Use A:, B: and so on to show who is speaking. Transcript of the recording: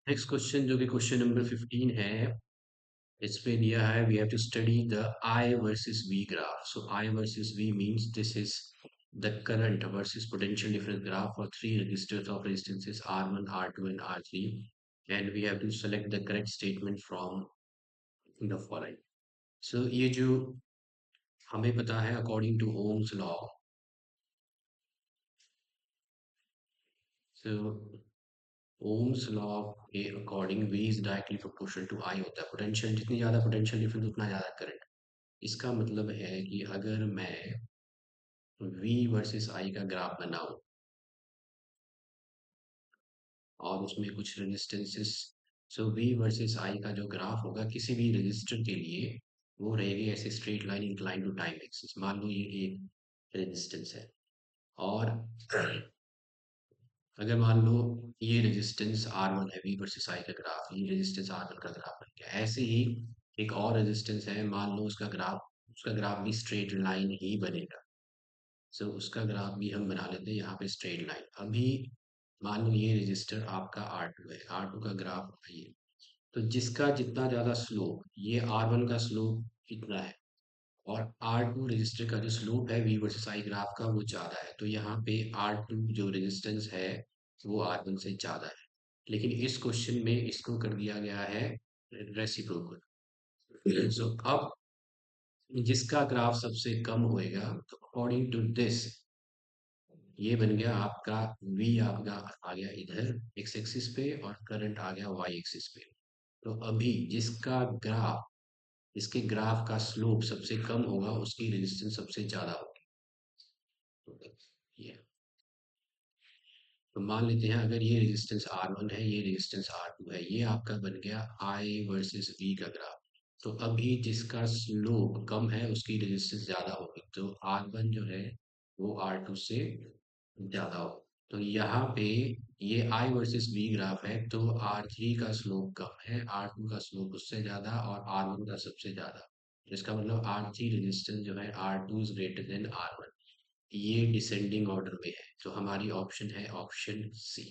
A: Next question जो कि question number 15 है। इस पे दिया है we have to study the I versus V graph. So I versus V means this is the current versus potential difference graph for three resistors of resistances R1 R2 and R3 and we have to select the correct statement from the following. So ये जो हमें पता है according to Ohm's law. So Ohm's law के according V is directly proportional to I होता है। Potential जितनी ज़्यादा पोटेंशियल डिफरेंस उतना ज़्यादा करंट। इसका मतलब है कि अगर मैं V वर्सेस I का ग्राफ बनाऊं और उसमें कुछ resistances. So V versus I का जो ग्राफ होगा किसी भी रजिस्टर के लिए वो रहेगी ऐसे straight line incline to time axis. मान लो ये एक रेजिस्टेंस है और अगर मान लो ये रेजिस्टेंस R1 है। V वर्सेस I का ग्राफ, ये रेजिस्टेंस R1 का ग्राफ बन गया। ऐसे ही एक और रेजिस्टेंस है, मान लो उसका ग्राफ भी स्ट्रेट लाइन ही बनेगा। सो उसका ग्राफ भी हम बना लेते हैं यहाँ पे स्ट्रेट लाइन। अभी मान लो ये रजिस्टर आपका R2 है, R2 का ग्राफ ये। तो जिसका जितना ज़्यादा स्लोप, ये R1 का स्लोप कितना है और R2 रजिस्टर का जो स्लोप है V वर्सेस I ग्राफ का वो ज़्यादा है। तो यहाँ पे R2 जो रेजिस्टेंस है वो R1 से ज़्यादा है। लेकिन इस क्वेश्चन में इसको कर दिया गया है रेसिप्रोकल। सो अब जिसका ग्राफ सबसे कम होएगा, तो अकॉर्डिंग टू दिस ये बन गया आपका V, आपका आ गया इधर x एक्सिस पे और करंट आ गया y एक्सिस पे। तो अभी इसके ग्राफ का स्लोप सबसे कम होगा, उसकी रेजिस्टेंस सबसे ज्यादा होगी। तो ये तो मान लेते हैं अगर ये रेजिस्टेंस R1 है, ये रेजिस्टेंस R2 है, ये आपका बन गया I वर्सेस V का ग्राफ। तो अभी जिसका स्लोप कम है उसकी रेजिस्टेंस ज्यादा होगी, तो R1 जो है वो R2 से ज़्यादा हो। तो यहाँ पे ये I वर्सेस V ग्राफ है, तो R3 का स्लोप कम है, R2 का स्लोप उससे ज़्यादा और R1 का सबसे ज़्यादा। तो इसका मतलब R3 रेजिस्टेंस जो है R2 is greater than R1। ये डिसेंडिंग ऑर्डर में है, तो हमारी ऑप्शन है ऑप्शन सी।